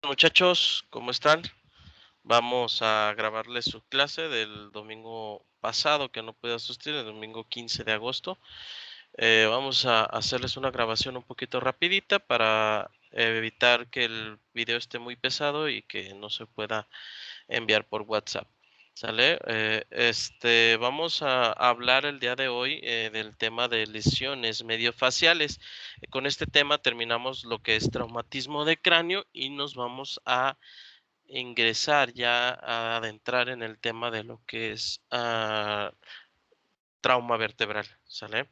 Muchachos, ¿cómo están? Vamos a grabarles su clase del domingo pasado que no pude asistir, el domingo 15 de agosto. Vamos a hacerles una grabación un poquito rapidita para evitar que el video esté muy pesado y que no se pueda enviar por WhatsApp. ¿Sale? Vamos a hablar el día de hoy del tema de lesiones mediofaciales. Con este tema terminamos lo que es traumatismo de cráneo y nos vamos a ingresar ya a adentrar en el tema de lo que es trauma vertebral, ¿sale?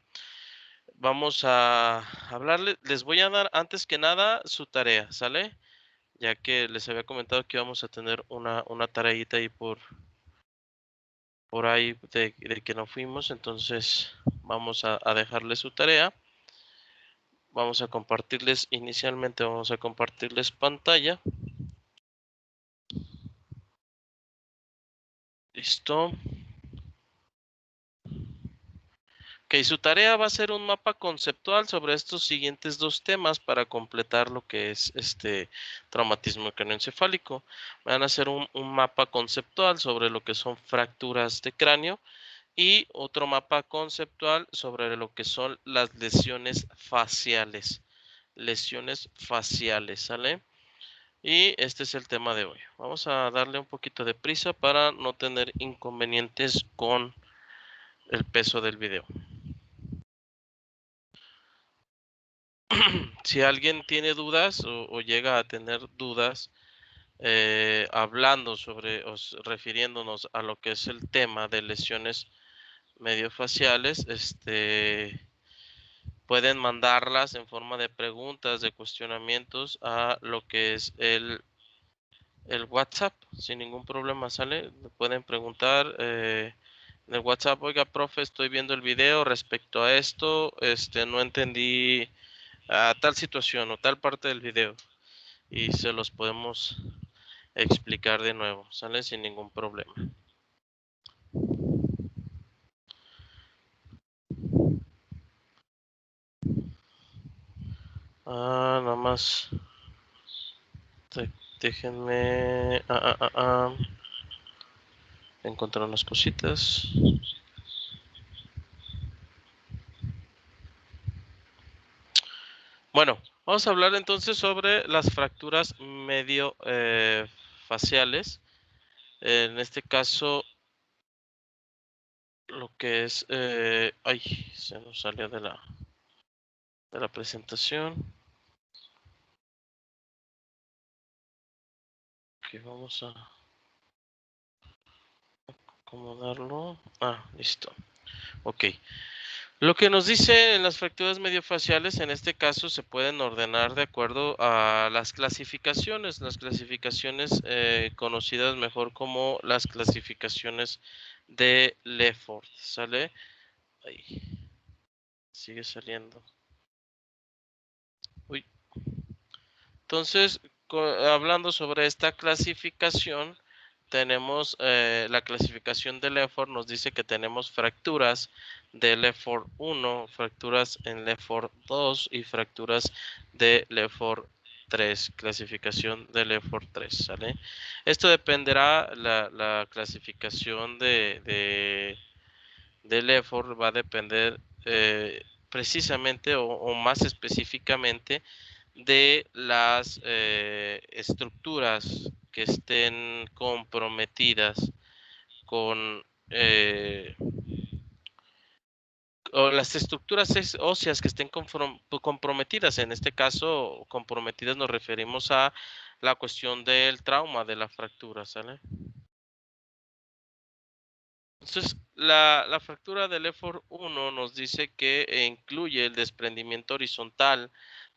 Vamos a hablarles, les voy a dar antes que nada su tarea, ¿sale? Ya que les había comentado que íbamos a tener una tareita ahí por ahí de que no fuimos, entonces vamos a dejarles su tarea. Vamos a compartirles, inicialmente vamos a compartirles pantalla. Listo. Ok, su tarea va a ser un mapa conceptual sobre estos siguientes dos temas para completar lo que es este traumatismo craneoencefálico. Van a hacer un mapa conceptual sobre lo que son fracturas de cráneo y otro mapa conceptual sobre lo que son las lesiones faciales. Lesiones faciales, ¿sale? Y este es el tema de hoy. Vamos a darle un poquito de prisa para no tener inconvenientes con el peso del video. Si alguien tiene dudas o llega a tener dudas hablando sobre o refiriéndonos a lo que es el tema de lesiones mediofaciales, pueden mandarlas en forma de preguntas, de cuestionamientos a lo que es el WhatsApp sin ningún problema, ¿sale? Pueden preguntar en el WhatsApp, oiga, profe, estoy viendo el video respecto a esto, no entendí a tal situación o tal parte del video y se los podemos explicar de nuevo, ¿sale? Sin ningún problema. Nada más déjenme encontrar unas cositas. Bueno, vamos a hablar entonces sobre las fracturas medio faciales. En este caso, lo que es... ay, se nos salió de la presentación. Ok, vamos a acomodarlo. Listo. Ok. Lo que nos dice en las fracturas mediofaciales, en este caso, se pueden ordenar de acuerdo a las clasificaciones conocidas mejor como las clasificaciones de Lefort, ¿sale? Ahí, sigue saliendo. Uy. Entonces, hablando sobre esta clasificación, tenemos la clasificación de Lefort, nos dice que tenemos fracturas de Lefort 1, fracturas en Lefort 2 y fracturas de Lefort 3, clasificación de Lefort 3, ¿sale? Esto dependerá, la clasificación de Lefort va a depender precisamente o más específicamente de las estructuras que estén comprometidas con o las estructuras óseas que estén comprometidas. En este caso, comprometidas nos referimos a la cuestión del trauma de la fractura, ¿sale? Entonces, la fractura del Lefort 1 nos dice que incluye el desprendimiento horizontal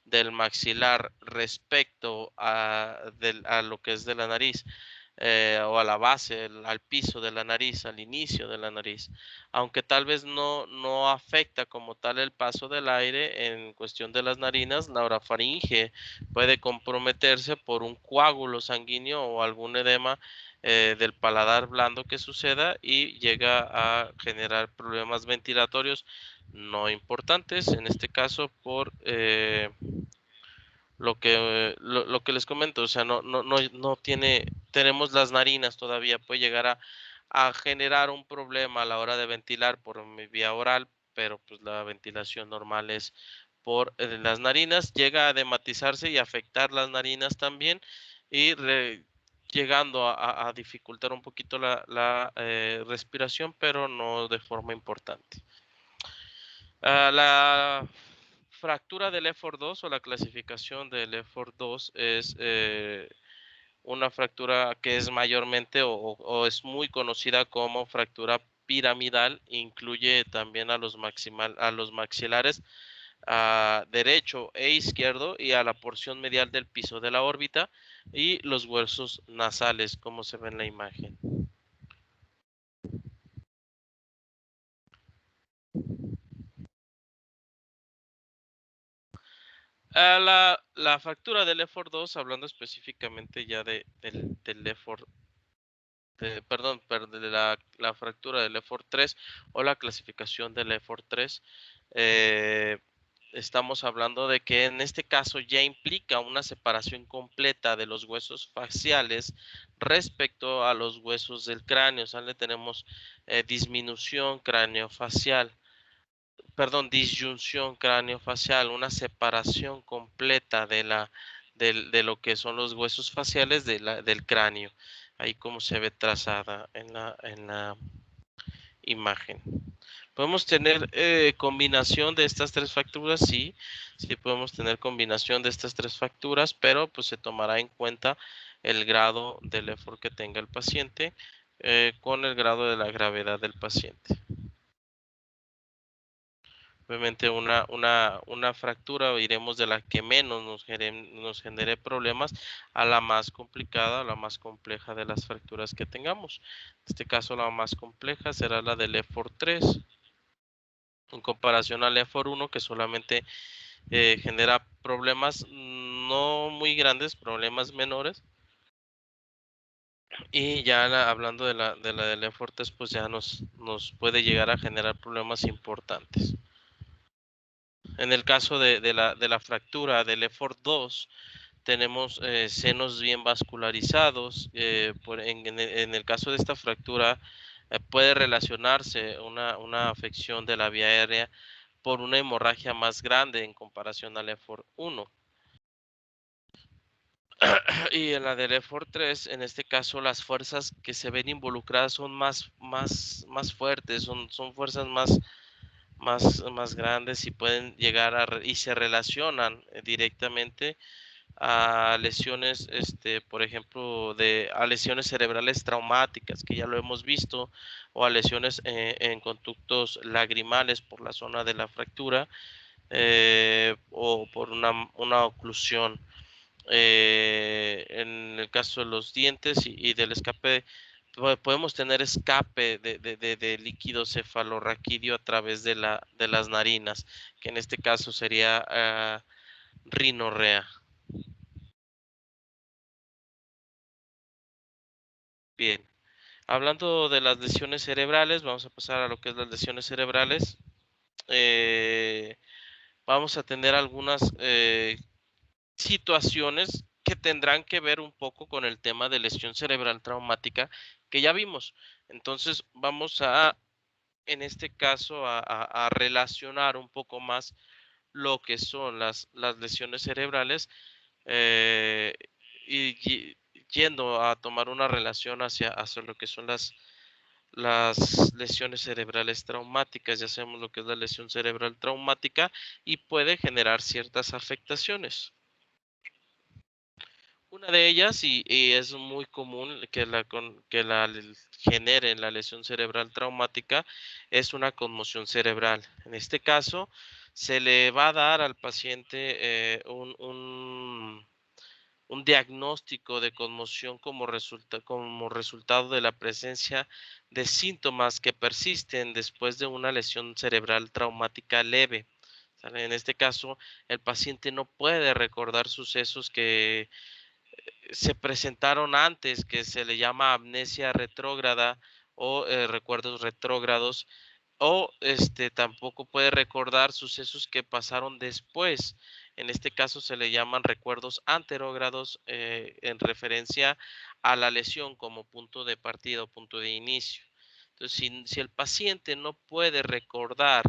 del maxilar respecto a lo que es de la nariz o a la base, al piso de la nariz, al inicio de la nariz, aunque tal vez no afecta como tal el paso del aire en cuestión de las narinas, la orofaringe puede comprometerse por un coágulo sanguíneo o algún edema del paladar blando que suceda y llega a generar problemas ventilatorios no importantes, en este caso lo que les comento, o sea, no tenemos las narinas todavía, puede llegar a generar un problema a la hora de ventilar por vía oral, pero pues la ventilación normal es por las narinas, llega a dematizarse y afectar las narinas también y llegando a dificultar un poquito la respiración, pero no de forma importante. La fractura del Lefford-2 o la clasificación del Lefford-2 es una fractura que es mayormente o es muy conocida como fractura piramidal, incluye también a los maxilares derecho e izquierdo y a la porción medial del piso de la órbita y los huesos nasales, como se ve en la imagen. La fractura del Lefford-2, hablando específicamente ya del Lefford, perdón, de la fractura del Lefford-3 o la clasificación del Lefford-3, estamos hablando de que en este caso ya implica una separación completa de los huesos faciales respecto a los huesos del cráneo. ¿Sale? Tenemos disminución craneofacial, perdón, disyunción craneofacial, una separación completa de lo que son los huesos faciales del cráneo, ahí como se ve trazada en la imagen. ¿Podemos tener combinación de estas tres fracturas? Sí, sí podemos tener combinación de estas tres fracturas, pero pues se tomará en cuenta el grado del effort que tenga el paciente con el grado de la gravedad del paciente. Obviamente una fractura iremos de la que menos nos genere problemas a la más complicada, a la más compleja de las fracturas que tengamos. En este caso la más compleja será la del Lefford-3 en comparación al Lefford-1 que solamente genera problemas no muy grandes, problemas menores. Y ya hablando de la del Lefford-3 pues ya nos puede llegar a generar problemas importantes. En el caso de la fractura del Lefford-2, tenemos senos bien vascularizados. En el caso de esta fractura, puede relacionarse una afección de la vía aérea por una hemorragia más grande en comparación al Lefford-1. Y en la del Lefford-3, en este caso, las fuerzas que se ven involucradas son más fuertes, son fuerzas más grandes y pueden llegar y se relacionan directamente a lesiones, por ejemplo, a lesiones cerebrales traumáticas, que ya lo hemos visto, o a lesiones en conductos lagrimales por la zona de la fractura, o por una oclusión. En el caso de los dientes y del escape, podemos tener escape de líquido cefalorraquídeo a través de las narinas, que en este caso sería rinorrea. Bien, hablando de las lesiones cerebrales, vamos a pasar a lo que es las lesiones cerebrales. Eh, Vamos a tener algunas situaciones que tendrán que ver un poco con el tema de lesión cerebral traumática que ya vimos. Entonces vamos en este caso, a relacionar un poco más lo que son las lesiones cerebrales eh, y yendo a tomar una relación hacia lo que son las lesiones cerebrales traumáticas. Ya sabemos lo que es la lesión cerebral traumática y puede generar ciertas afectaciones. Una de ellas, y es muy común que genere la lesión cerebral traumática, es una conmoción cerebral. En este caso, se le va a dar al paciente un diagnóstico de conmoción como resultado de la presencia de síntomas que persisten después de una lesión cerebral traumática leve. ¿Sale? En este caso, el paciente no puede recordar sucesos que se presentaron antes, que se le llama amnesia retrógrada o recuerdos retrógrados, o tampoco puede recordar sucesos que pasaron después. En este caso se le llaman recuerdos anterógrados en referencia a la lesión como punto de partida o punto de inicio. Entonces, si el paciente no puede recordar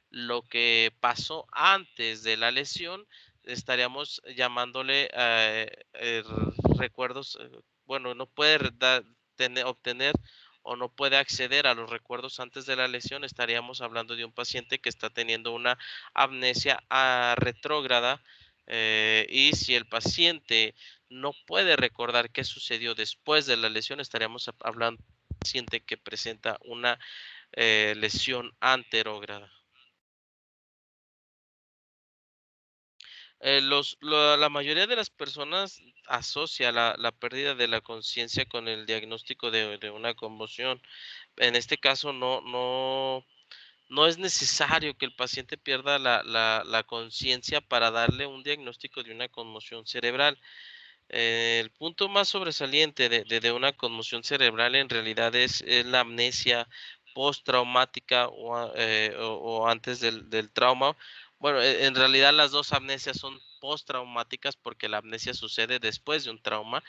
lo que pasó antes de la lesión, estaríamos llamándole recuerdos, bueno, no puede obtener o no puede acceder a los recuerdos antes de la lesión, estaríamos hablando de un paciente que está teniendo una amnesia retrógrada. Y si el paciente no puede recordar qué sucedió después de la lesión, estaríamos hablando de un paciente que presenta una lesión anterógrada. La mayoría de las personas asocia la pérdida de la conciencia con el diagnóstico de una conmoción. En este caso, no es necesario que el paciente pierda la conciencia para darle un diagnóstico de una conmoción cerebral. El punto más sobresaliente de una conmoción cerebral en realidad es la amnesia postraumática o antes del trauma. Bueno, en realidad las dos amnesias son postraumáticas porque la amnesia sucede después de un trauma,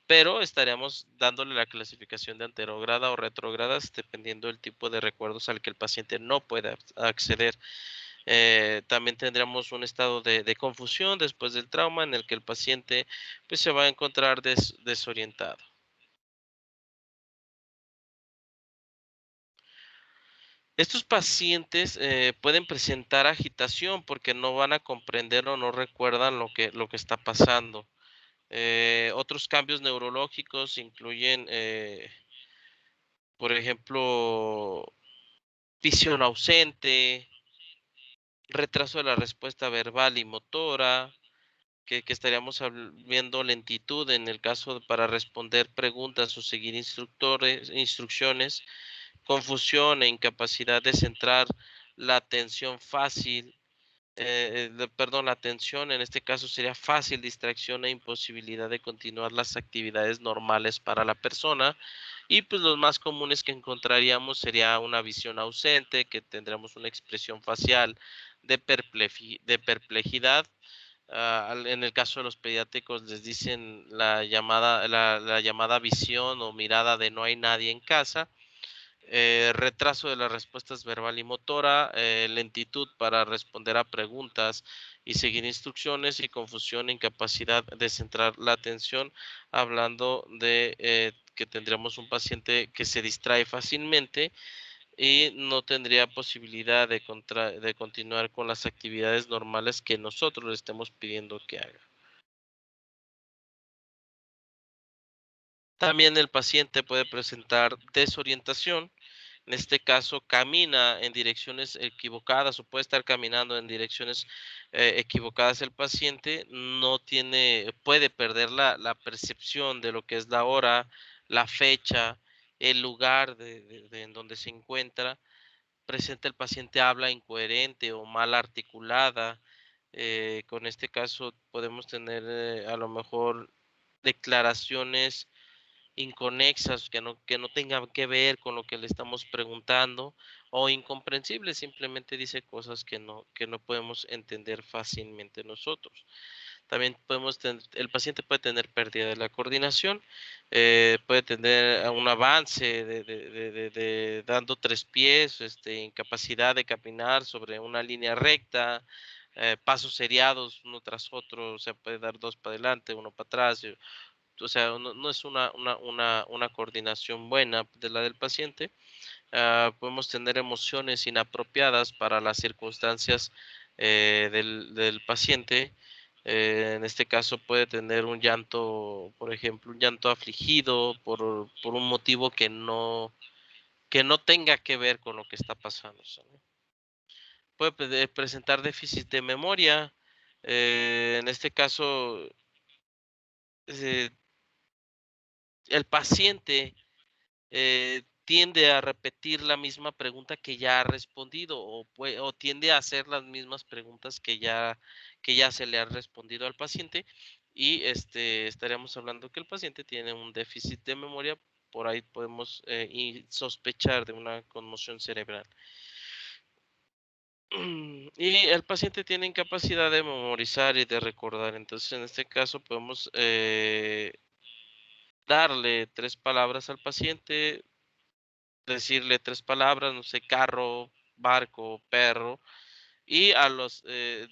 pero estaríamos dándole la clasificación de anterógrada o retrógrada dependiendo del tipo de recuerdos al que el paciente no pueda acceder. También tendríamos un estado de confusión después del trauma en el que el paciente pues, se va a encontrar desorientado. Estos pacientes pueden presentar agitación porque no van a comprender o no recuerdan lo que está pasando. Otros cambios neurológicos incluyen, por ejemplo, visión ausente, retraso de la respuesta verbal y motora, que estaríamos viendo lentitud en el caso para responder preguntas o seguir instrucciones, confusión e incapacidad de centrar la atención fácil, perdón, la atención en este caso sería fácil distracción e imposibilidad de continuar las actividades normales para la persona. Y pues los más comunes que encontraríamos sería una visión ausente, que tendremos una expresión facial de perplejidad. En el caso de los pediátricos les dicen la llamada visión o mirada de no hay nadie en casa, retraso de las respuestas verbal y motora, lentitud para responder a preguntas y seguir instrucciones y confusión, incapacidad de centrar la atención, hablando de que tendríamos un paciente que se distrae fácilmente y no tendría posibilidad de continuar con las actividades normales que nosotros le estemos pidiendo que haga. También el paciente puede presentar desorientación. En este caso, camina en direcciones equivocadas o puede estar caminando en direcciones equivocadas el paciente, no puede perder la percepción de lo que es la hora, la fecha, el lugar en donde se encuentra. Presenta el paciente habla incoherente o mal articulada. Con este caso podemos tener a lo mejor declaraciones inconexas que no tengan que ver con lo que le estamos preguntando o incomprensibles, simplemente dice cosas que no podemos entender fácilmente nosotros. También el paciente puede tener pérdida de la coordinación, puede tener un avance dando tres pies, incapacidad de caminar sobre una línea recta, pasos seriados uno tras otro, o sea, puede dar dos para adelante, uno para atrás, o sea, no es una coordinación buena de la del paciente. Podemos tener emociones inapropiadas para las circunstancias del paciente. En este caso puede tener un llanto, por ejemplo, un llanto afligido por un motivo que no tenga que ver con lo que está pasando. ¿Sale? Puede presentar déficit de memoria. En este caso, eh, el paciente tiende a repetir la misma pregunta que ya ha respondido o tiende a hacer las mismas preguntas que ya se le ha respondido al paciente y estaríamos hablando que el paciente tiene un déficit de memoria, por ahí podemos sospechar de una conmoción cerebral. Y el paciente tiene incapacidad de memorizar y de recordar. Entonces, en este caso, podemos darle 3 palabras al paciente, decirle 3 palabras, no sé, carro, barco, perro, y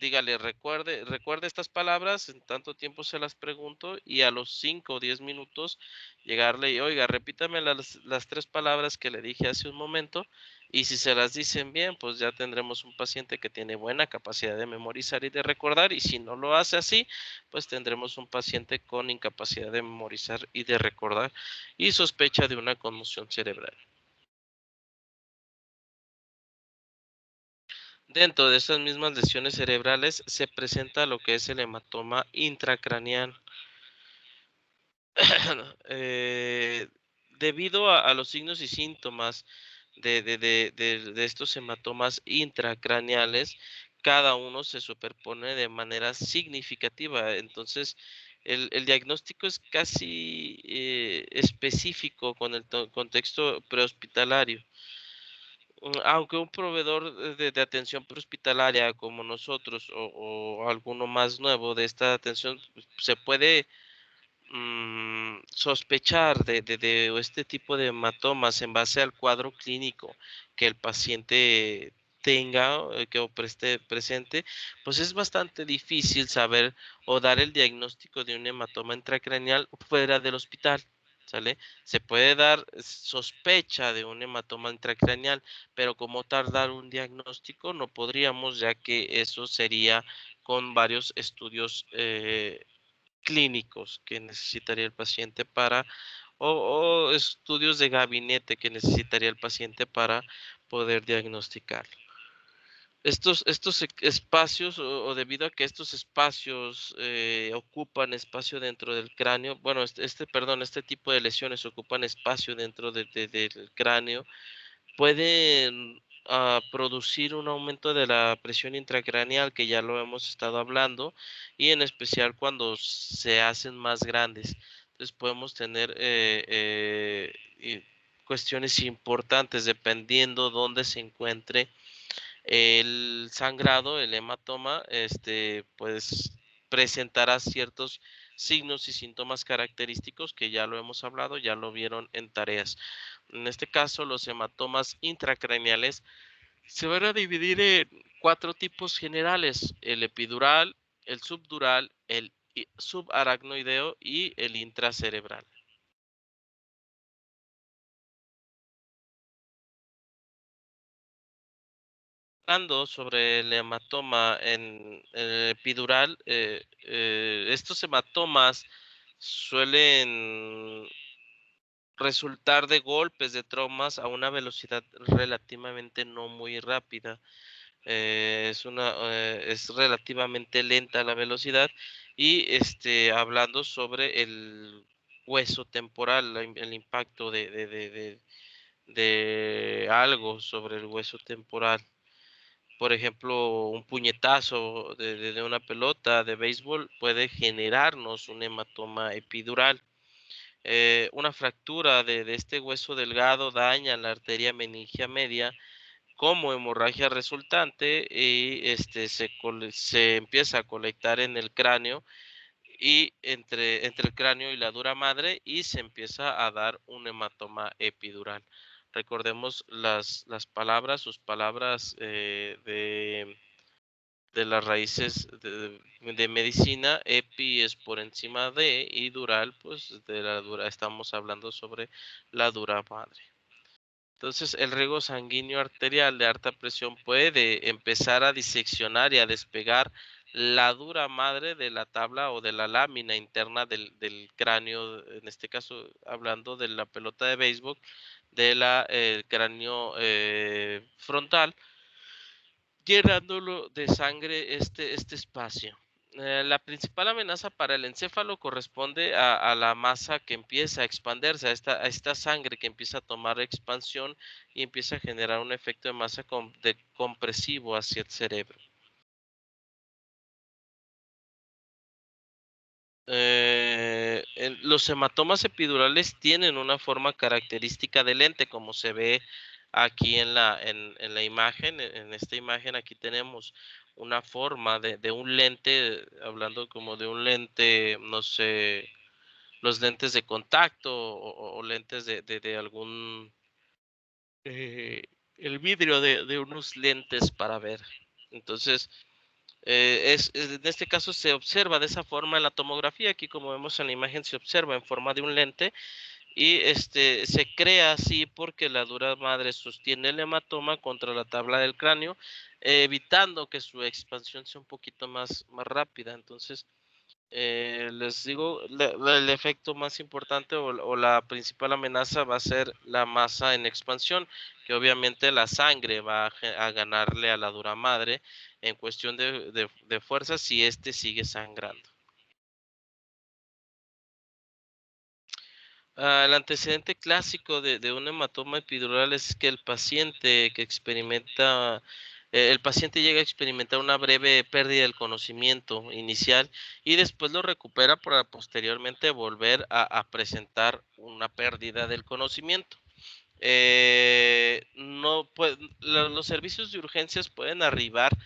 dígale, recuerde estas palabras, en tanto tiempo se las pregunto, y a los 5 o 10 minutos llegarle y, oiga, repítame las 3 palabras que le dije hace un momento, y si se las dicen bien, pues ya tendremos un paciente que tiene buena capacidad de memorizar y de recordar, y si no lo hace así, pues tendremos un paciente con incapacidad de memorizar y de recordar, y sospecha de una conmoción cerebral. Dentro de estas mismas lesiones cerebrales se presenta lo que es el hematoma intracraneal. Eh, Debido a los signos y síntomas de estos hematomas intracraneales, cada uno se superpone de manera significativa. Entonces, el diagnóstico es casi específico con el contexto prehospitalario. Aunque un proveedor de atención prehospitalaria como nosotros o alguno más nuevo de esta atención pues, se puede sospechar de este tipo de hematomas en base al cuadro clínico que el paciente tenga, que o preste presente, pues es bastante difícil saber o dar el diagnóstico de un hematoma intracraneal fuera del hospital. ¿Sale? Se puede dar sospecha de un hematoma intracraneal, pero como tardar un diagnóstico no podríamos, ya que eso sería con varios estudios clínicos que necesitaría el paciente para, o estudios de gabinete que necesitaría el paciente para poder diagnosticarlo. Estos espacios, o debido a que estos espacios ocupan espacio dentro del cráneo, bueno, perdón, este tipo de lesiones ocupan espacio dentro del cráneo, pueden producir un aumento de la presión intracraneal, que ya lo hemos estado hablando, y en especial cuando se hacen más grandes. Entonces podemos tener cuestiones importantes dependiendo dónde se encuentre el sangrado, el hematoma, pues presentará ciertos signos y síntomas característicos que ya lo hemos hablado, ya lo vieron en tareas. En este caso, los hematomas intracraneales se van a dividir en 4 tipos generales: el epidural, el subdural, el subaracnoideo y el intracerebral. Hablando sobre el hematoma en el epidural, estos hematomas suelen resultar de golpes, de traumas a una velocidad relativamente no muy rápida. Es relativamente lenta la velocidad, y hablando sobre el hueso temporal, el impacto de algo sobre el hueso temporal. Por ejemplo, un puñetazo de una pelota de béisbol puede generarnos un hematoma epidural. Una fractura de este hueso delgado daña la arteria meningia media como hemorragia resultante, y se empieza a colectar en el cráneo, y entre el cráneo y la dura madre, y se empieza a dar un hematoma epidural. Recordemos las palabras, sus palabras de las raíces de medicina. Epi es por encima de, y dural, pues de la dura, estamos hablando sobre la dura madre. Entonces, el riego sanguíneo arterial de alta presión puede empezar a diseccionar y a despegar la dura madre de la tabla o de la lámina interna del cráneo, en este caso hablando de la pelota de béisbol, de la cráneo frontal, llenándolo de sangre este espacio. La principal amenaza para el encéfalo corresponde a la masa que empieza a expandirse, a esta sangre que empieza a tomar expansión y empieza a generar un efecto de masa compresivo hacia el cerebro. Los hematomas epidurales tienen una forma característica de lente, como se ve aquí en la imagen, en esta imagen aquí tenemos una forma de un lente, hablando como de un lente, no sé, los lentes de contacto o lentes de algún, eh, el vidrio de unos lentes para ver. Entonces, en este caso se observa de esa forma en la tomografía, aquí como vemos en la imagen se observa en forma de un lente y se crea así porque la dura madre sostiene el hematoma contra la tabla del cráneo, evitando que su expansión sea un poquito más rápida. Entonces, les digo, el efecto más importante o la principal amenaza va a ser la masa en expansión, que obviamente la sangre va a ganarle a la dura madre en cuestión de fuerza si éste sigue sangrando. El antecedente clásico de un hematoma epidural es que el paciente el paciente llega a experimentar una breve pérdida del conocimiento inicial y después lo recupera para posteriormente volver a presentar una pérdida del conocimiento. No, pues, los servicios de urgencias pueden arribar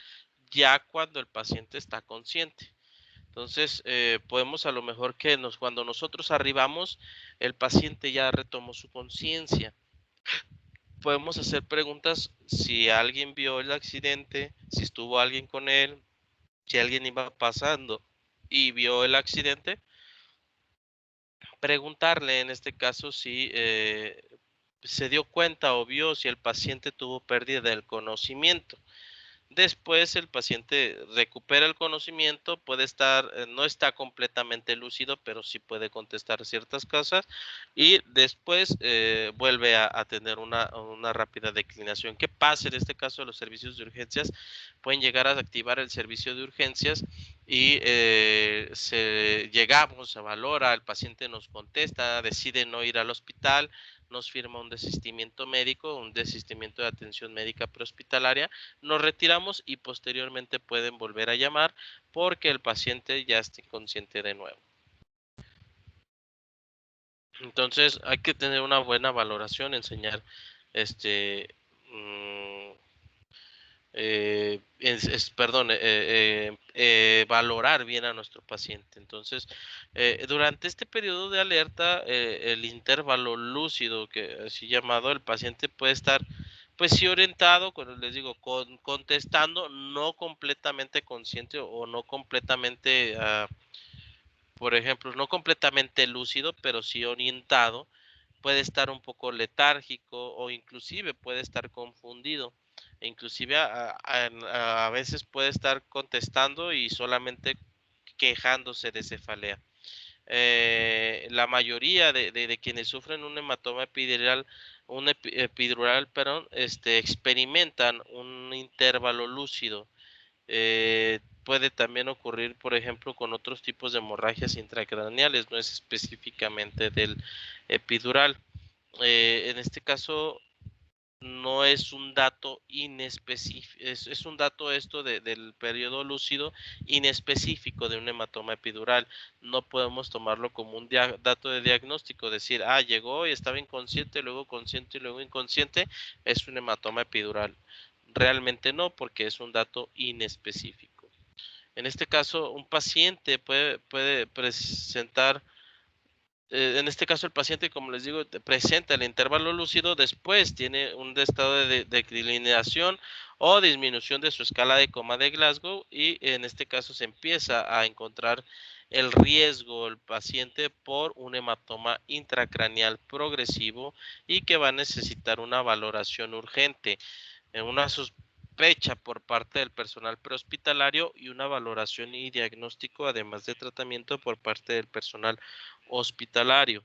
ya cuando el paciente está consciente. Entonces, podemos a lo mejor cuando nosotros arribamos, el paciente ya retomó su conciencia. Podemos hacer preguntas si alguien vio el accidente, si estuvo alguien con él, si alguien iba pasando y vio el accidente. Preguntarle en este caso si se dio cuenta o vio si el paciente tuvo pérdida del conocimiento. Después el paciente recupera el conocimiento, no está completamente lúcido, pero sí puede contestar ciertas cosas y después vuelve a tener una rápida declinación. ¿Qué pasa en este caso de los servicios de urgencias? Pueden llegar a activar el servicio de urgencias y llegamos, se valora, el paciente nos contesta, decide no ir al hospital, nos firma un desistimiento médico, un desistimiento de atención médica prehospitalaria, nos retiramos y posteriormente pueden volver a llamar porque el paciente ya está inconsciente de nuevo. Entonces hay que tener una buena valoración, enseñar mm, valorar bien a nuestro paciente. Entonces, durante este periodo de alerta, el intervalo lúcido, que así llamado, el paciente puede estar, pues sí orientado, cuando les digo, contestando, no completamente consciente o no completamente, por ejemplo, no completamente lúcido, pero sí orientado, puede estar un poco letárgico o inclusive puede estar confundido. E inclusive a veces puede estar contestando y solamente quejándose de cefalea. La mayoría de quienes sufren un hematoma epidural, perdón, experimentan un intervalo lúcido. Puede también ocurrir, por ejemplo, con otros tipos de hemorragias intracraneales, no es específicamente del epidural. En este caso, no es un dato inespecífico, es un dato esto del periodo lúcido inespecífico de un hematoma epidural. No podemos tomarlo como un dato de diagnóstico, decir, llegó y estaba inconsciente, luego consciente y luego inconsciente, es un hematoma epidural. Realmente no, porque es un dato inespecífico. En este caso, un paciente puede presentar, en este caso el paciente, como les digo, presenta el intervalo lúcido, después tiene un estado de declinación o disminución de su escala de coma de Glasgow y en este caso se empieza a encontrar el riesgo el paciente por un hematoma intracraneal progresivo y que va a necesitar una valoración urgente, en una sospecha por parte del personal prehospitalario y una valoración y diagnóstico, además de tratamiento por parte del personal hospitalario.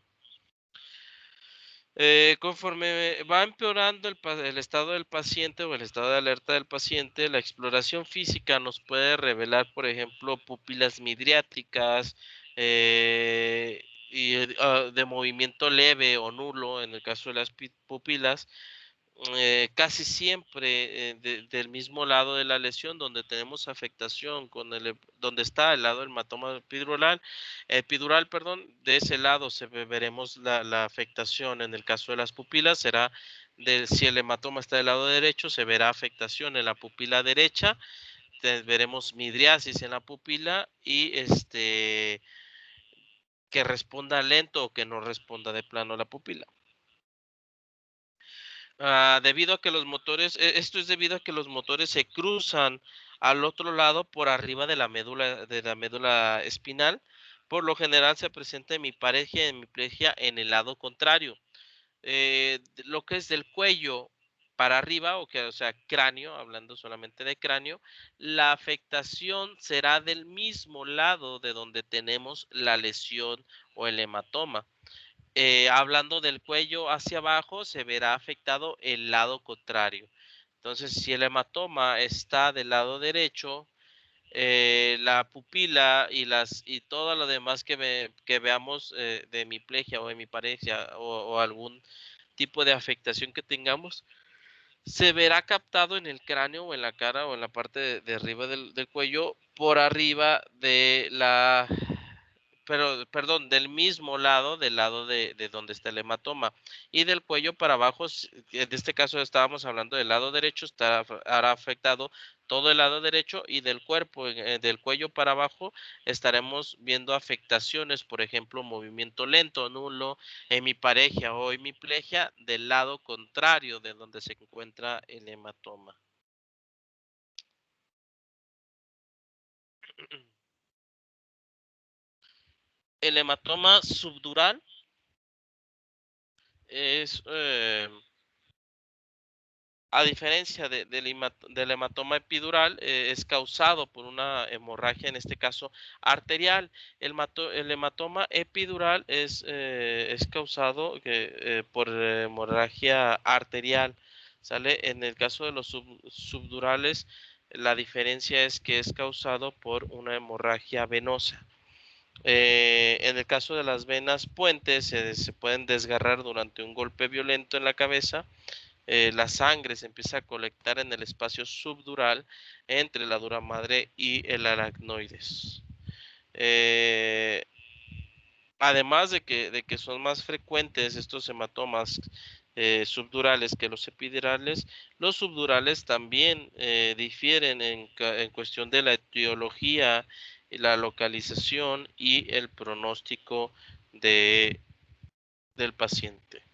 Conforme va empeorando el estado del paciente o el estado de alerta del paciente, la exploración física nos puede revelar, por ejemplo, pupilas midriáticas y de movimiento leve o nulo en el caso de las pupilas, casi siempre del mismo lado de la lesión donde tenemos afectación donde está el lado del hematoma epidural, perdón, de ese lado veremos la afectación. En el caso de las pupilas será si el hematoma está del lado derecho, se verá afectación en la pupila derecha, veremos midriasis en la pupila y que responda lento o que no responda de plano la pupila. Debido a que los motores, esto es debido a que los motores se cruzan al otro lado por arriba de la médula espinal. Por lo general se presenta hemiplegia en el lado contrario. Lo que es del cuello para arriba, o sea, cráneo, hablando solamente de cráneo, la afectación será del mismo lado de donde tenemos la lesión o el hematoma. Hablando del cuello hacia abajo, se verá afectado el lado contrario. Entonces, si el hematoma está del lado derecho, la pupila y todo lo demás que veamos de hemiplegia o hemiparesia o algún tipo de afectación que tengamos, se verá captado en el cráneo o en la cara o en la parte de arriba del cuello por arriba de perdón, del mismo lado, del lado de donde está el hematoma. Y del cuello para abajo, en este caso estábamos hablando del lado derecho, hará afectado todo el lado derecho y del cuerpo, del cuello para abajo, estaremos viendo afectaciones, por ejemplo, movimiento lento, nulo, hemiparegia o hemiplegia del lado contrario de donde se encuentra el hematoma. El hematoma subdural es, a diferencia del hematoma epidural, es causado por una hemorragia, en este caso arterial. El hematoma epidural es causado por hemorragia arterial. ¿Sale? En el caso de los subdurales, la diferencia es que es causado por una hemorragia venosa. En el caso de las venas puentes, se pueden desgarrar durante un golpe violento en la cabeza. La sangre se empieza a colectar en el espacio subdural entre la dura madre y el aracnoides. Eh, Además de que son más frecuentes estos hematomas subdurales que los epidurales, los subdurales también difieren en cuestión de la etiología, la localización y el pronóstico del paciente.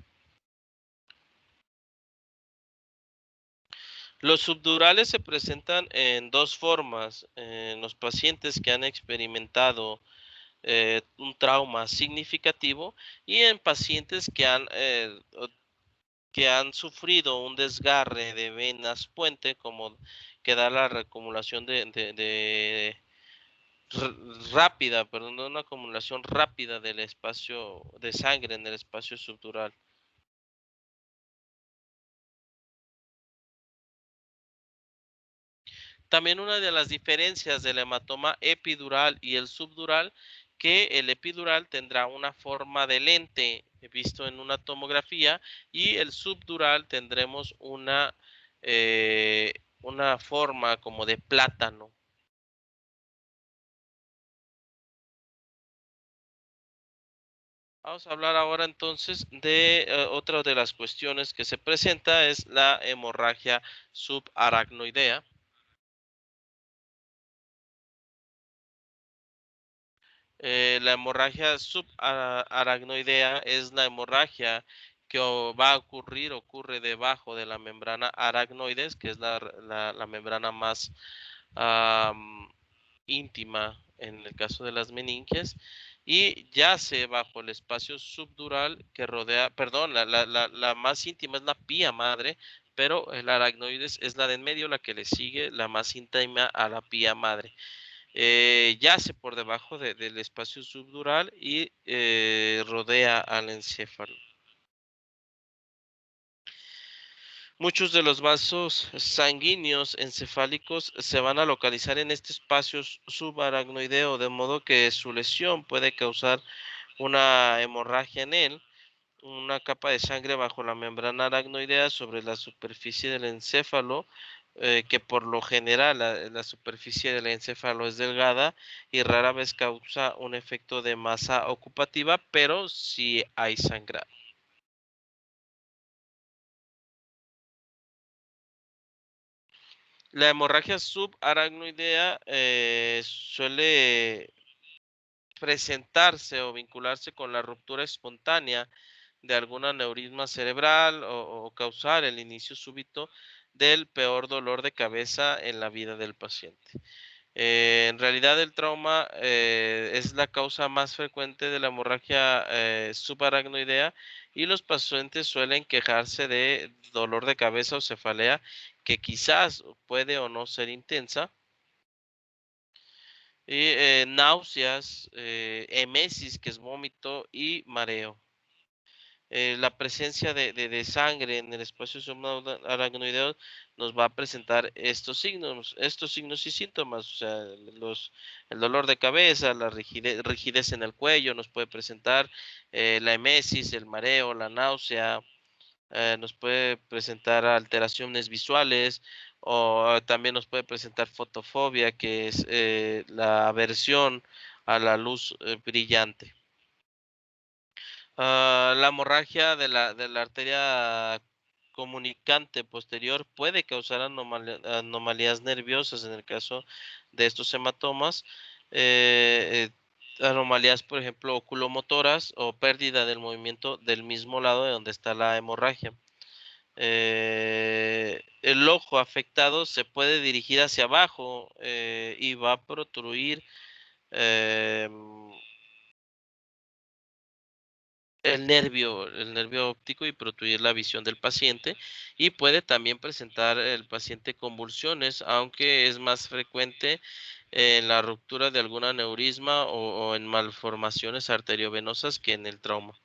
Los subdurales se presentan en dos formas: en los pacientes que han experimentado un trauma significativo y en pacientes que han sufrido un desgarre de venas puente, como que da la reacumulación rápida, perdón, una acumulación rápida del espacio de sangre en el espacio subdural. También una de las diferencias del hematoma epidural y el subdural, que el epidural tendrá una forma de lente visto en una tomografía y el subdural tendremos una forma como de plátano. Vamos a hablar ahora entonces de otra de las cuestiones que se presenta, es la hemorragia subaracnoidea. La hemorragia subaracnoidea es la hemorragia que va a ocurre debajo de la membrana aracnoides, que es la membrana más íntima en el caso de las meninges, y yace bajo el espacio subdural que rodea, perdón, la más íntima es la pía madre, pero el aracnoides es la de en medio, la que le sigue, la más íntima a la pía madre. Yace por debajo del espacio subdural y rodea al encéfalo. Muchos de los vasos sanguíneos encefálicos se van a localizar en este espacio subaracnoideo, de modo que su lesión puede causar una hemorragia en él. Una capa de sangre bajo la membrana aracnoidea sobre la superficie del encéfalo, que por lo general la superficie del encéfalo es delgada y rara vez causa un efecto de masa ocupativa, pero sí hay sangrado. La hemorragia subaracnoidea suele presentarse o vincularse con la ruptura espontánea de algún aneurisma cerebral o causar el inicio súbito del peor dolor de cabeza en la vida del paciente. En realidad el trauma es la causa más frecuente de la hemorragia subaracnoidea y los pacientes suelen quejarse de dolor de cabeza o cefalea que quizás puede o no ser intensa y náuseas, emesis, que es vómito, y mareo. La presencia de sangre en el espacio subaracnoideo nos va a presentar estos signos y síntomas, o sea, el dolor de cabeza, la rigidez en el cuello, nos puede presentar la emesis, el mareo, la náusea, nos puede presentar alteraciones visuales o también nos puede presentar fotofobia, que es la aversión a la luz brillante. La hemorragia de la arteria comunicante posterior puede causar anomalías nerviosas en el caso de estos hematomas. Anomalías, por ejemplo, oculomotoras o pérdida del movimiento del mismo lado de donde está la hemorragia. El ojo afectado se puede dirigir hacia abajo y va a protruir el nervio óptico y protruir la visión del paciente y puede también presentar el paciente convulsiones, aunque es más frecuente en la ruptura de algún aneurisma o en malformaciones arteriovenosas que en el trauma.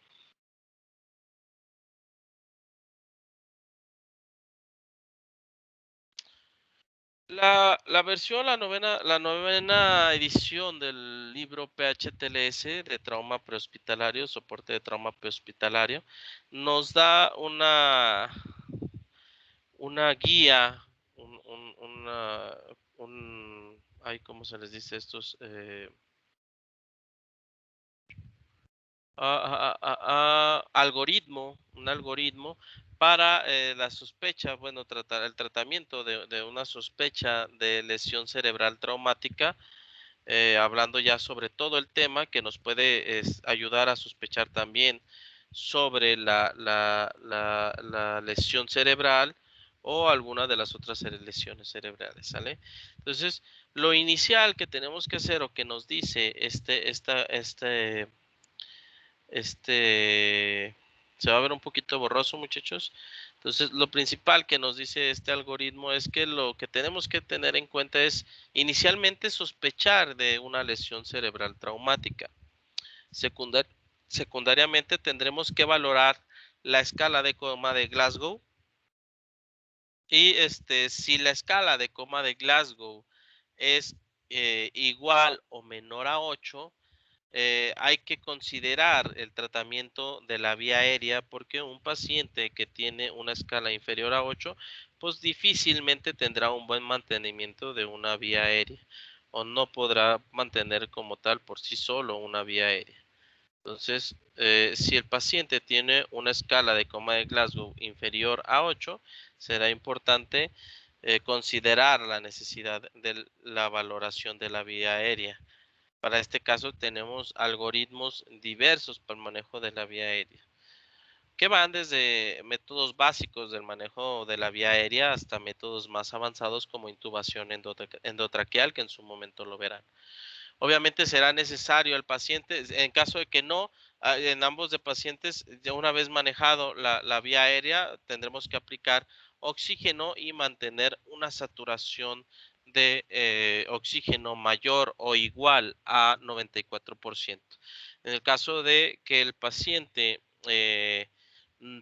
La versión, la novena edición del libro PHTLS de trauma prehospitalario, soporte de trauma prehospitalario, nos da una guía, ay, ¿cómo se les dice estos? Algoritmo, un algoritmo para la sospecha, bueno, tratar el tratamiento de una sospecha de lesión cerebral traumática, hablando ya sobre todo el tema que nos puede ayudar a sospechar también sobre la lesión cerebral o alguna de las otras lesiones cerebrales, ¿sale? Entonces, lo inicial que tenemos que hacer o que nos dice se va a ver un poquito borroso, muchachos. Entonces, lo principal que nos dice este algoritmo es que lo que tenemos que tener en cuenta es inicialmente sospechar de una lesión cerebral traumática. Secundariamente tendremos que valorar la escala de coma de Glasgow y si la escala de coma de Glasgow es igual o menor a 8, hay que considerar el tratamiento de la vía aérea porque un paciente que tiene una escala inferior a 8, pues difícilmente tendrá un buen mantenimiento de una vía aérea o no podrá mantener como tal por sí solo una vía aérea. Entonces, si el paciente tiene una escala de coma de Glasgow inferior a 8, será importante considerar la necesidad de la valoración de la vía aérea. Para este caso tenemos algoritmos diversos para el manejo de la vía aérea, que van desde métodos básicos del manejo de la vía aérea hasta métodos más avanzados como intubación endotraqueal, que en su momento lo verán. Obviamente será necesario al paciente, en caso de que no, en ambos de pacientes, ya una vez manejado la vía aérea, tendremos que aplicar oxígeno y mantener una saturación de oxígeno mayor o igual a 94%. En el caso de que el paciente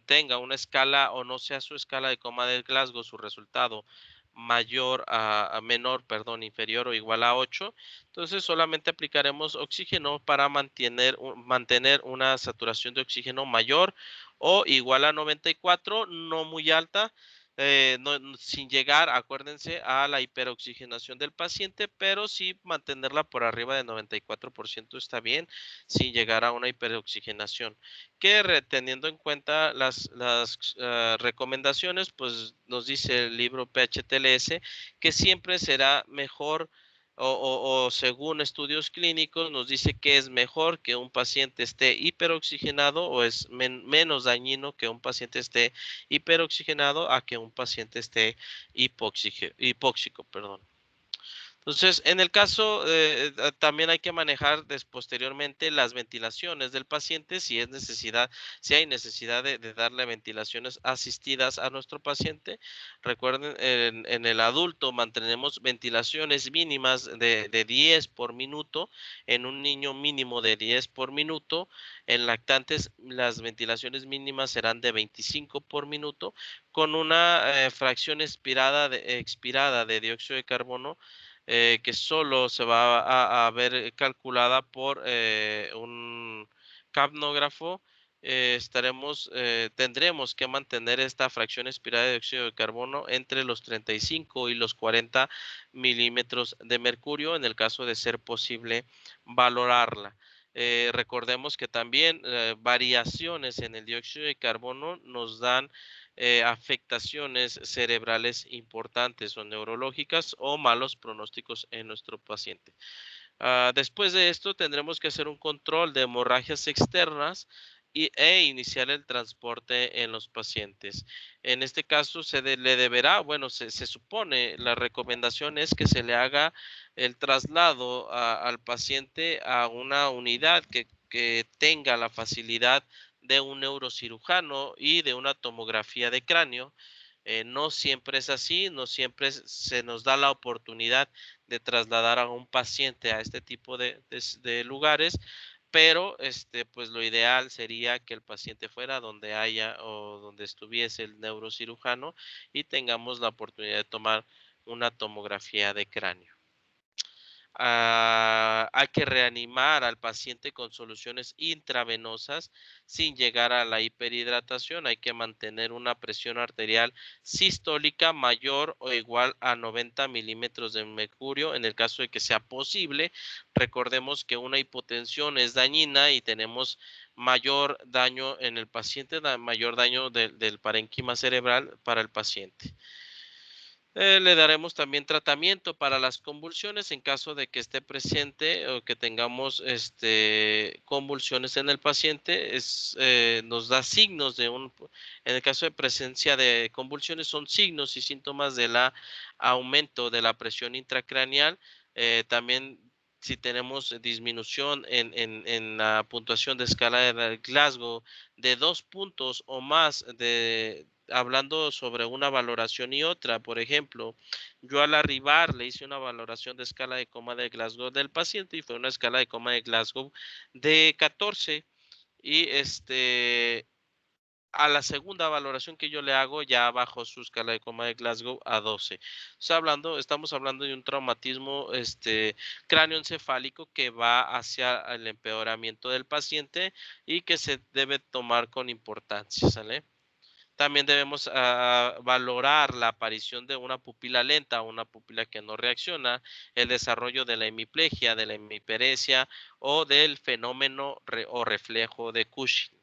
tenga una escala o no sea su escala de coma de Glasgow, su resultado menor, perdón, inferior o igual a 8, entonces solamente aplicaremos oxígeno para mantener una saturación de oxígeno mayor o igual a 94, no muy alta, sin llegar, acuérdense, a la hiperoxigenación del paciente, pero sí mantenerla por arriba de 94% está bien, sin llegar a una hiperoxigenación. Que teniendo en cuenta las recomendaciones, pues nos dice el libro PHTLS que siempre será mejor o según estudios clínicos nos dice que es mejor que un paciente esté hiperoxigenado o es menos dañino que un paciente esté hiperoxigenado a que un paciente esté hipóxico, perdón. Entonces, en el caso, también hay que manejar posteriormente las ventilaciones del paciente si es necesidad, si hay necesidad de darle ventilaciones asistidas a nuestro paciente. Recuerden, en el adulto mantenemos ventilaciones mínimas de 10 por minuto, en un niño mínimo de 10 por minuto. En lactantes, las ventilaciones mínimas serán de 25 por minuto, con una fracción expirada de dióxido de carbono que solo se va a ver calculada por un capnógrafo. Tendremos que mantener esta fracción expirada de dióxido de carbono entre los 35 y los 40 milímetros de mercurio en el caso de ser posible valorarla. Recordemos que también variaciones en el dióxido de carbono nos dan afectaciones cerebrales importantes o neurológicas o malos pronósticos en nuestro paciente. Después de esto tendremos que hacer un control de hemorragias externas e iniciar el transporte en los pacientes. En este caso le deberá, bueno, se supone, la recomendación es que se le haga el traslado al paciente a una unidad que tenga la facilidad de un neurocirujano y de una tomografía de cráneo. No siempre es así, no siempre se nos da la oportunidad de trasladar a un paciente a este tipo de lugares, pero pues lo ideal sería que el paciente fuera donde haya o donde estuviese el neurocirujano y tengamos la oportunidad de tomar una tomografía de cráneo. Hay que reanimar al paciente con soluciones intravenosas sin llegar a la hiperhidratación. Hay que mantener una presión arterial sistólica mayor o igual a 90 milímetros de mercurio en el caso de que sea posible. Recordemos que una hipotensión es dañina y tenemos mayor daño en el paciente, mayor daño del parénquima cerebral para el paciente. Le daremos también tratamiento para las convulsiones en caso de que esté presente o que tengamos convulsiones en el paciente. Nos da signos en el caso de presencia de convulsiones, son signos y síntomas del aumento de la presión intracraneal. También si tenemos disminución en la puntuación de escala de Glasgow de 2 puntos o más hablando sobre una valoración y otra. Por ejemplo, yo al arribar le hice una valoración de escala de coma de Glasgow del paciente y fue una escala de coma de Glasgow de 14 y a la segunda valoración que yo le hago ya bajó su escala de coma de Glasgow a 12. Estamos hablando de un traumatismo cráneoencefálico que va hacia el empeoramiento del paciente y que se debe tomar con importancia, ¿sale? También debemos valorar la aparición de una pupila lenta, una pupila que no reacciona, el desarrollo de la hemiplegia, de la hemiperesia o del fenómeno o reflejo de Cushing.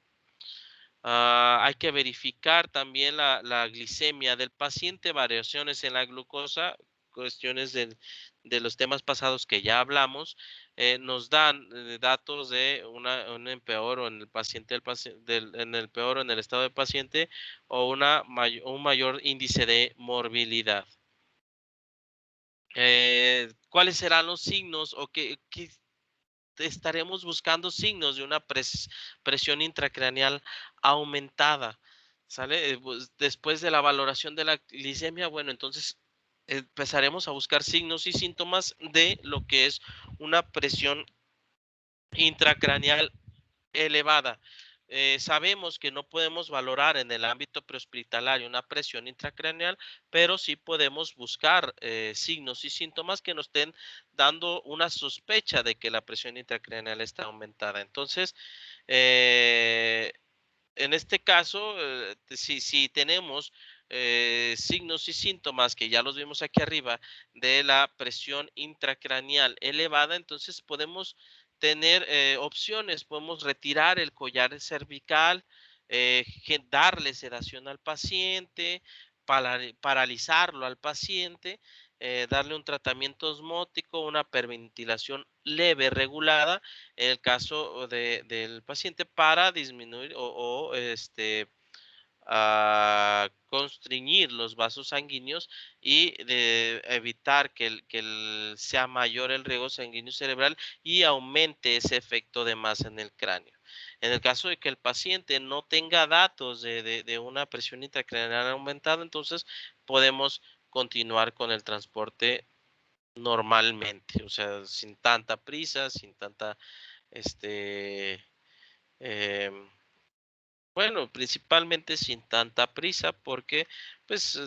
Hay que verificar también la glicemia del paciente, variaciones en la glucosa, cuestiones de los temas pasados que ya hablamos, nos dan datos de un empeoro en el paciente, en el peor en el estado del paciente o un mayor índice de morbilidad. ¿Cuáles serán los signos o qué estaremos buscando signos de una presión intracraneal aumentada? ¿Sale? Pues, después de la valoración de la glicemia, bueno, entonces empezaremos a buscar signos y síntomas de lo que es una presión intracraneal elevada. Sabemos que no podemos valorar en el ámbito prehospitalario una presión intracraneal, pero sí podemos buscar signos y síntomas que nos estén dando una sospecha de que la presión intracraneal está aumentada. Entonces, en este caso, si tenemos signos y síntomas que ya los vimos aquí arriba de la presión intracraneal elevada, entonces podemos tener opciones, podemos retirar el collar cervical, darle sedación al paciente, paralizarlo al paciente, darle un tratamiento osmótico, una hiperventilación leve regulada en el caso del paciente para disminuir a constreñir los vasos sanguíneos y de evitar que sea mayor el riego sanguíneo cerebral y aumente ese efecto de masa en el cráneo. En el caso de que el paciente no tenga datos de una presión intracraneal aumentada, entonces podemos continuar con el transporte normalmente, o sea, sin tanta prisa, sin tanta, este, em, bueno, principalmente sin tanta prisa porque pues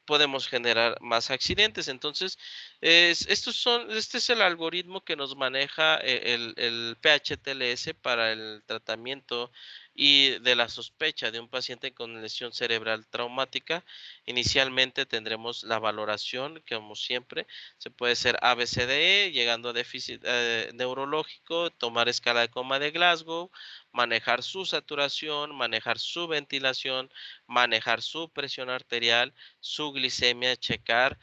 podemos generar más accidentes. Entonces, este es el algoritmo que nos maneja el PHTLS para el tratamiento y de la sospecha de un paciente con lesión cerebral traumática. Inicialmente tendremos la valoración, que como siempre, se puede ser ABCDE, llegando a déficit neurológico, tomar escala de coma de Glasgow, manejar su saturación, manejar su ventilación, manejar su presión arterial, su glicemia, checar,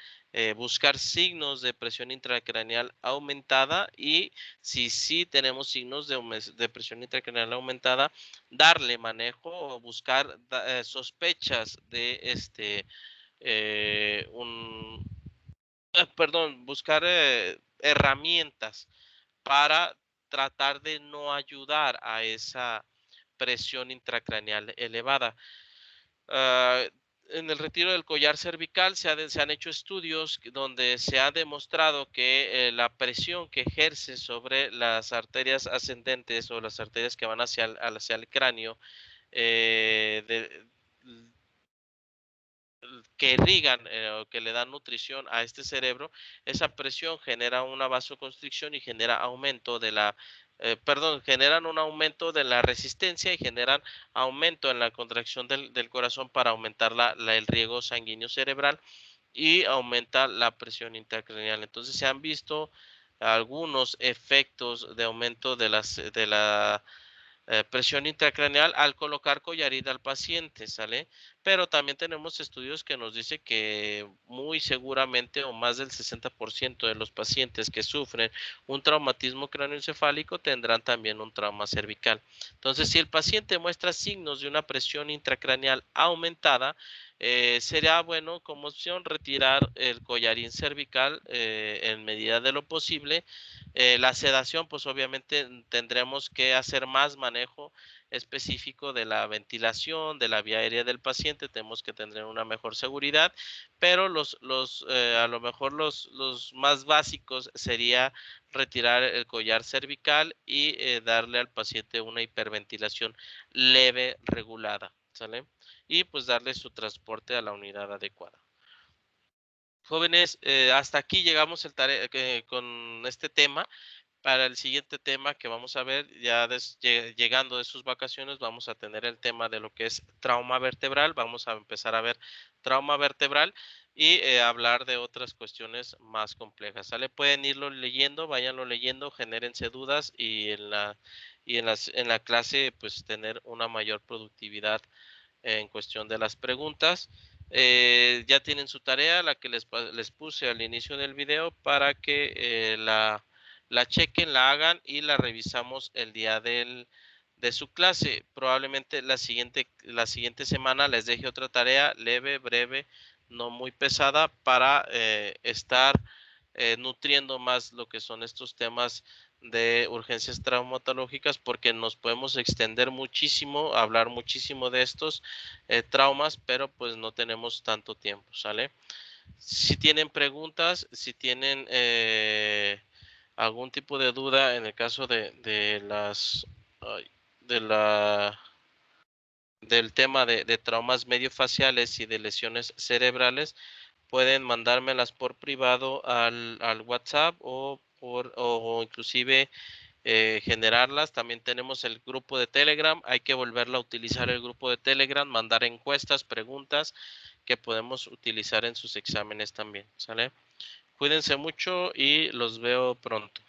buscar signos de presión intracraneal aumentada y si sí tenemos signos de presión intracraneal aumentada, darle manejo o buscar sospechas de un, perdón, buscar herramientas para tratar de no ayudar a esa presión intracraneal elevada. En el retiro del collar cervical se han hecho estudios donde se ha demostrado que la presión que ejerce sobre las arterias ascendentes o las arterias que van hacia el cráneo eh, de, que irrigan o que le dan nutrición a este cerebro, esa presión genera una vasoconstricción y genera aumento de generan un aumento de la resistencia y generan aumento en la contracción del corazón para aumentar el riego sanguíneo cerebral y aumenta la presión intracraneal. Entonces se han visto algunos efectos de aumento de la presión intracraneal al colocar collarín al paciente, ¿sale? Pero también tenemos estudios que nos dicen que muy seguramente o más del 60% de los pacientes que sufren un traumatismo cráneoencefálico tendrán también un trauma cervical. Entonces, si el paciente muestra signos de una presión intracraneal aumentada, sería bueno como opción retirar el collarín cervical en medida de lo posible. La sedación, pues obviamente tendremos que hacer más manejo específico de la ventilación, de la vía aérea del paciente, tenemos que tener una mejor seguridad, pero a lo mejor los más básicos sería retirar el collar cervical y darle al paciente una hiperventilación leve regulada, ¿sale? Y pues darle su transporte a la unidad adecuada. Jóvenes, hasta aquí llegamos con este tema. Para el siguiente tema que vamos a ver, ya llegando de sus vacaciones, vamos a tener el tema de lo que es trauma vertebral. Vamos a empezar a ver trauma vertebral y hablar de otras cuestiones más complejas. ¿Sale? Pueden irlo leyendo, váyanlo leyendo, genérense dudas y en la clase pues tener una mayor productividad en cuestión de las preguntas. Ya tienen su tarea, la que les puse al inicio del video para que la chequen, la hagan y la revisamos el día de su clase. Probablemente la siguiente semana les deje otra tarea leve, breve, no muy pesada para estar nutriendo más lo que son estos temas de urgencias traumatológicas porque nos podemos extender muchísimo, hablar muchísimo de estos traumas, pero pues no tenemos tanto tiempo, ¿sale? Si tienen preguntas, si tienen algún tipo de duda en el caso de las de la del tema de traumas mediofaciales y de lesiones cerebrales, pueden mandármelas por privado al WhatsApp o inclusive generarlas. También tenemos el grupo de Telegram. Hay que volverla a utilizar el grupo de Telegram, mandar encuestas, preguntas que podemos utilizar en sus exámenes también. ¿Sale? Cuídense mucho y los veo pronto.